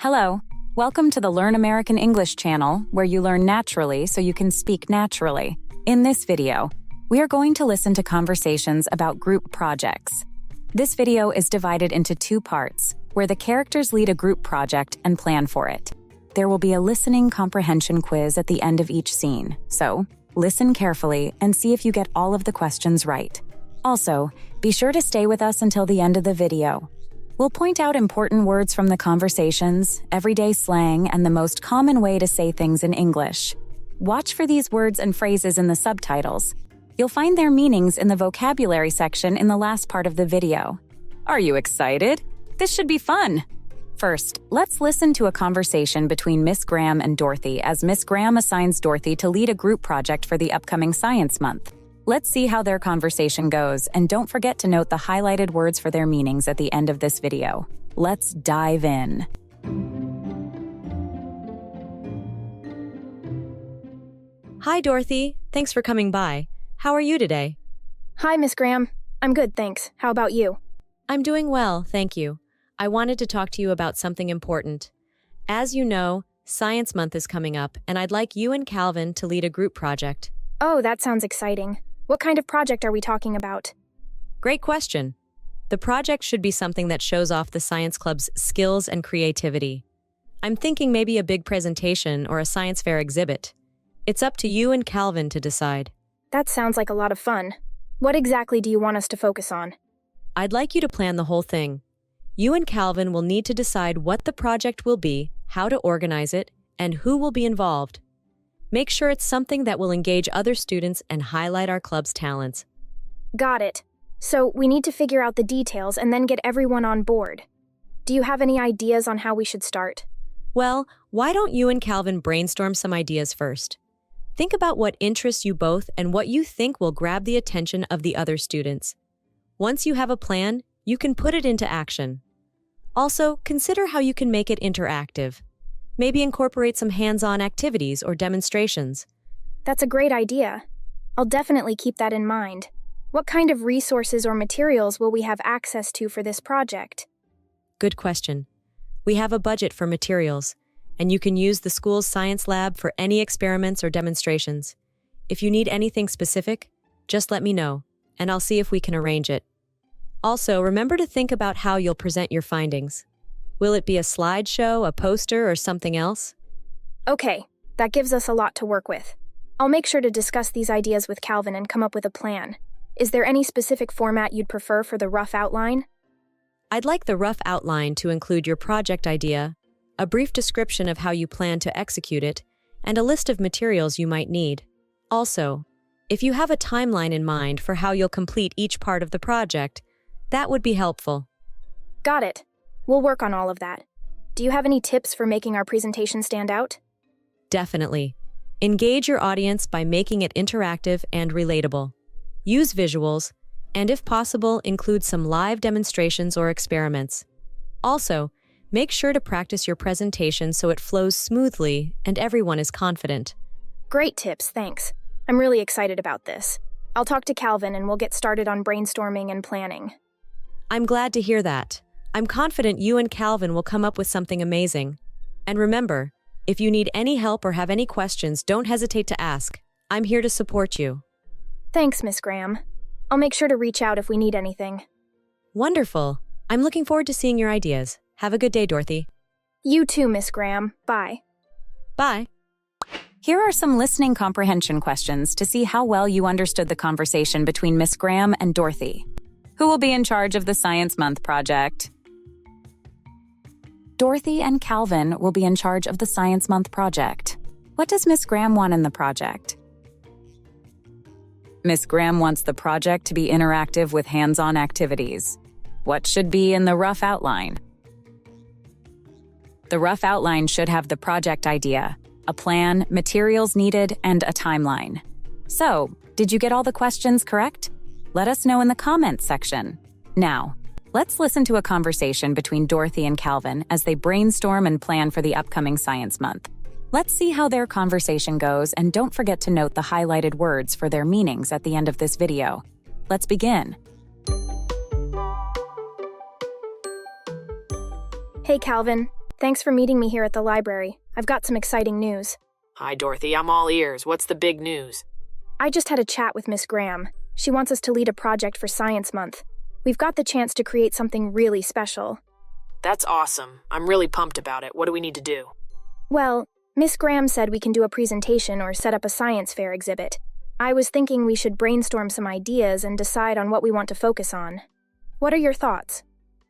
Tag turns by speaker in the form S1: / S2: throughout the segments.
S1: Hello. Welcome to the Learn American English channel, where you learn naturally so you can speak naturally. In this video, we are going to listen to conversations about group projects. This video is divided into two parts, where the characters lead a group project and plan for it. There will be a listening comprehension quiz at the end of each scene, so listen carefully and see if you get all of the questions right. Also, be sure to stay with us until the end of the video. We'll point out important words from the conversations, everyday slang, and the most common way to say things in English. Watch for these words and phrases in the subtitles. You'll find their meanings in the vocabulary section in the last part of the video. Are you excited? This should be fun! First, let's listen to a conversation between Miss Graham and Dorothy as Miss Graham assigns Dorothy to lead a group project for the upcoming Science Month. Let's see how their conversation goes, and don't forget to note the highlighted words for their meanings at the end of this video. Let's dive in.
S2: Hi, Dorothy. Thanks for coming by. How are you today?
S3: Hi, Miss Graham. I'm good, thanks. How about you?
S2: I'm doing well, thank you. I wanted to talk to you about something important. As you know, Science Month is coming up, and I'd like you and Calvin to lead a group project.
S3: Oh, that sounds exciting. What kind of project are we talking about?
S2: Great question. The project should be something that shows off the Science Club's skills and creativity. I'm thinking maybe a big presentation or a science fair exhibit. It's up to you and Calvin to decide.
S3: That sounds like a lot of fun. What exactly do you want us to focus on?
S2: I'd like you to plan the whole thing. You and Calvin will need to decide what the project will be, how to organize it, and who will be involved. Make sure it's something that will engage other students and highlight our club's talents.
S3: Got it. So we need to figure out the details and then get everyone on board. Do you have any ideas on how we should start?
S2: Well, why don't you and Calvin brainstorm some ideas first? Think about what interests you both and what you think will grab the attention of the other students. Once you have a plan, you can put it into action. Also, consider how you can make it interactive. Maybe incorporate some hands-on activities or demonstrations.
S3: That's a great idea. I'll definitely keep that in mind. What kind of resources or materials will we have access to for this project?
S2: Good question. We have a budget for materials, and you can use the school's science lab for any experiments or demonstrations. If you need anything specific, just let me know, and I'll see if we can arrange it. Also, remember to think about how you'll present your findings. Will it be a slideshow, a poster, or something else?
S3: Okay, that gives us a lot to work with. I'll make sure to discuss these ideas with Calvin and come up with a plan. Is there any specific format you'd prefer for the rough outline?
S2: I'd like the rough outline to include your project idea, a brief description of how you plan to execute it, and a list of materials you might need. Also, if you have a timeline in mind for how you'll complete each part of the project, that would be helpful.
S3: Got it. We'll work on all of that. Do you have any tips for making our presentation stand out?
S2: Definitely. Engage your audience by making it interactive and relatable. Use visuals, and if possible, include some live demonstrations or experiments. Also, make sure to practice your presentation so it flows smoothly and everyone is confident.
S3: Great tips, thanks. I'm really excited about this. I'll talk to Calvin and we'll get started on brainstorming and planning.
S2: I'm glad to hear that. I'm confident you and Calvin will come up with something amazing. And remember, if you need any help or have any questions, don't hesitate to ask. I'm here to support you.
S3: Thanks, Miss Graham. I'll make sure to reach out if we need anything.
S2: Wonderful. I'm looking forward to seeing your ideas. Have a good day, Dorothy.
S3: You too, Miss Graham. Bye.
S2: Bye.
S1: Here are some listening comprehension questions to see how well you understood the conversation between Miss Graham and Dorothy. Who will be in charge of the Science Month project? Dorothy and Calvin will be in charge of the Science Month project. What does Miss Graham want in the project? Miss Graham wants the project to be interactive with hands-on activities. What should be in the rough outline? The rough outline should have the project idea, a plan, materials needed, and a timeline. So, did you get all the questions correct? Let us know in the comments section. Now, let's listen to a conversation between Dorothy and Calvin as they brainstorm and plan for the upcoming Science Month. Let's see how their conversation goes, and don't forget to note the highlighted words for their meanings at the end of this video. Let's begin.
S3: Hey, Calvin. Thanks for meeting me here at the library. I've got some exciting news.
S4: Hi, Dorothy. I'm all ears. What's the big news?
S3: I just had a chat with Miss Graham. She wants us to lead a project for Science Month. We've got the chance to create something really special.
S4: That's awesome. I'm really pumped about it. What do we need to do?
S3: Well, Miss Graham said we can do a presentation or set up a science fair exhibit. I was thinking we should brainstorm some ideas and decide on what we want to focus on. What are your thoughts?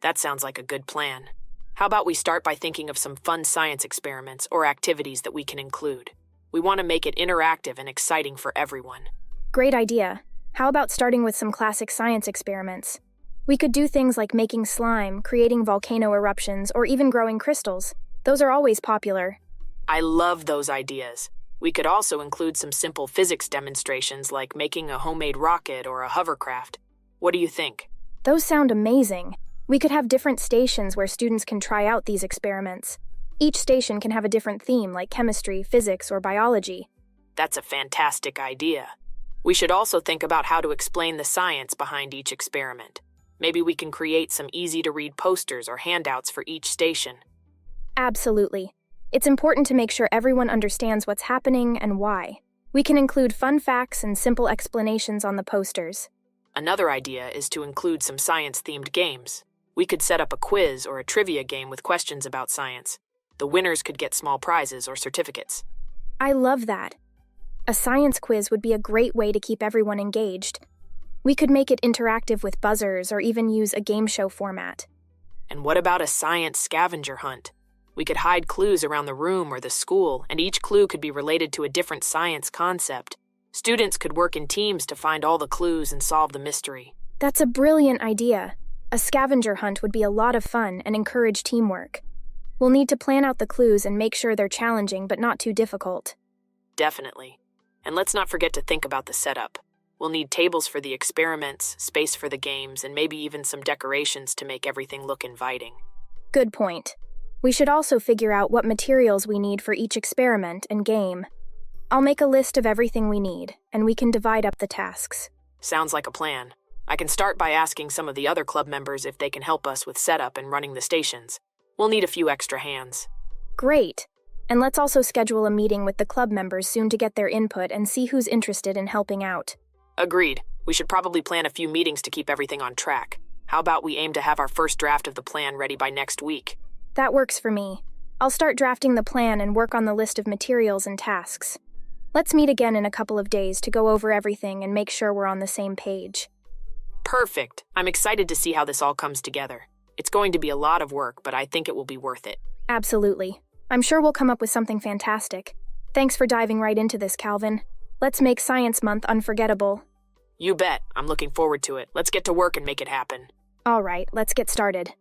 S4: That sounds like a good plan. How about we start by thinking of some fun science experiments or activities that we can include? We want to make it interactive and exciting for everyone.
S3: Great idea. How about starting with some classic science experiments? We could do things like making slime, creating volcano eruptions, or even growing crystals. Those are always popular.
S4: I love those ideas. We could also include some simple physics demonstrations like making a homemade rocket or a hovercraft. What do you think?
S3: Those sound amazing. We could have different stations where students can try out these experiments. Each station can have a different theme like chemistry, physics, or biology.
S4: That's a fantastic idea. We should also think about how to explain the science behind each experiment. Maybe we can create some easy-to-read posters or handouts for each station.
S3: Absolutely. It's important to make sure everyone understands what's happening and why. We can include fun facts and simple explanations on the posters.
S4: Another idea is to include some science-themed games. We could set up a quiz or a trivia game with questions about science. The winners could get small prizes or certificates.
S3: I love that. A science quiz would be a great way to keep everyone engaged. We could make it interactive with buzzers or even use a game show format.
S4: And what about a science scavenger hunt? We could hide clues around the room or the school, and each clue could be related to a different science concept. Students could work in teams to find all the clues and solve the mystery.
S3: That's a brilliant idea. A scavenger hunt would be a lot of fun and encourage teamwork. We'll need to plan out the clues and make sure they're challenging but not too difficult.
S4: Definitely. And let's not forget to think about the setup. We'll need tables for the experiments, space for the games, and maybe even some decorations to make everything look inviting.
S3: Good point. We should also figure out what materials we need for each experiment and game. I'll make a list of everything we need, and we can divide up the tasks.
S4: Sounds like a plan. I can start by asking some of the other club members if they can help us with setup and running the stations. We'll need a few extra hands.
S3: Great. And let's also schedule a meeting with the club members soon to get their input and see who's interested in helping out.
S4: Agreed. We should probably plan a few meetings to keep everything on track. How about we aim to have our first draft of the plan ready by next week?
S3: That works for me. I'll start drafting the plan and work on the list of materials and tasks. Let's meet again in a couple of days to go over everything and make sure we're on the same page.
S4: Perfect. I'm excited to see how this all comes together. It's going to be a lot of work, but I think it will be worth it.
S3: Absolutely. I'm sure we'll come up with something fantastic. Thanks for diving right into this, Calvin. Let's make Science Month unforgettable.
S4: You bet. I'm looking forward to it. Let's get to work and make it happen.
S3: All right, let's get started.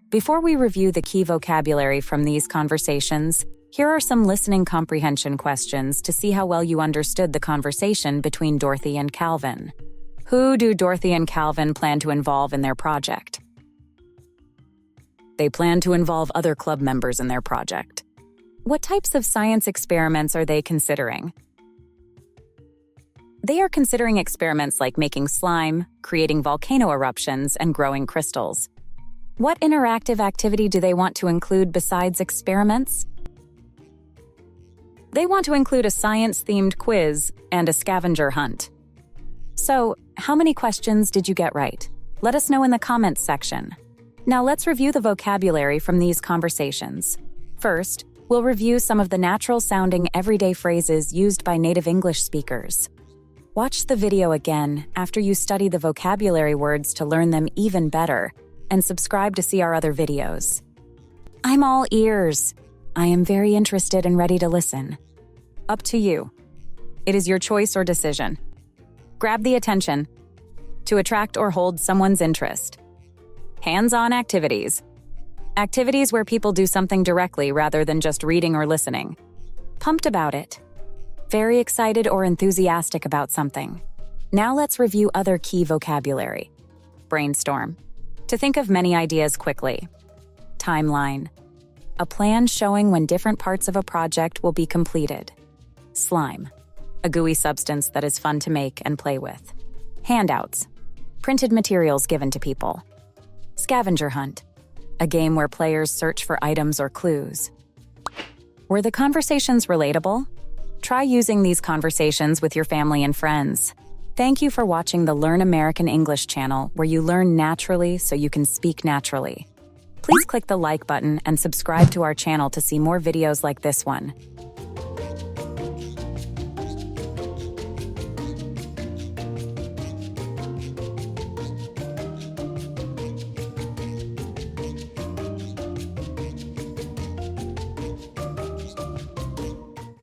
S1: Before we review the key vocabulary from these conversations, here are some listening comprehension questions to see how well you understood the conversation between Dorothy and Calvin. Who do Dorothy and Calvin plan to involve in their project? They plan to involve other club members in their project. What types of science experiments are they considering? They are considering experiments like making slime, creating volcano eruptions, and growing crystals. What interactive activity do they want to include besides experiments? They want to include a science-themed quiz and a scavenger hunt. So, how many questions did you get right? Let us know in the comments section. Now let's review the vocabulary from these conversations. First, we'll review some of the natural-sounding everyday phrases used by native English speakers. Watch the video again after you study the vocabulary words to learn them even better, and subscribe to see our other videos. I'm all ears. I am very interested and ready to listen. Up to you. It is your choice or decision. Grab the attention. To attract or hold someone's interest. Hands-on activities. Activities where people do something directly rather than just reading or listening. Pumped about it. Very excited or enthusiastic about something. Now let's review other key vocabulary. Brainstorm. To think of many ideas quickly. Timeline. A plan showing when different parts of a project will be completed. Slime. A gooey substance that is fun to make and play with. Handouts. Printed materials given to people. Scavenger hunt. a game where players search for items or clues. Were the conversations relatable? Try using these conversations with your family and friends. Thank you for watching the Learn American English channel, where you learn naturally so you can speak naturally. Please click the like button and subscribe to our channel to see more videos like this one.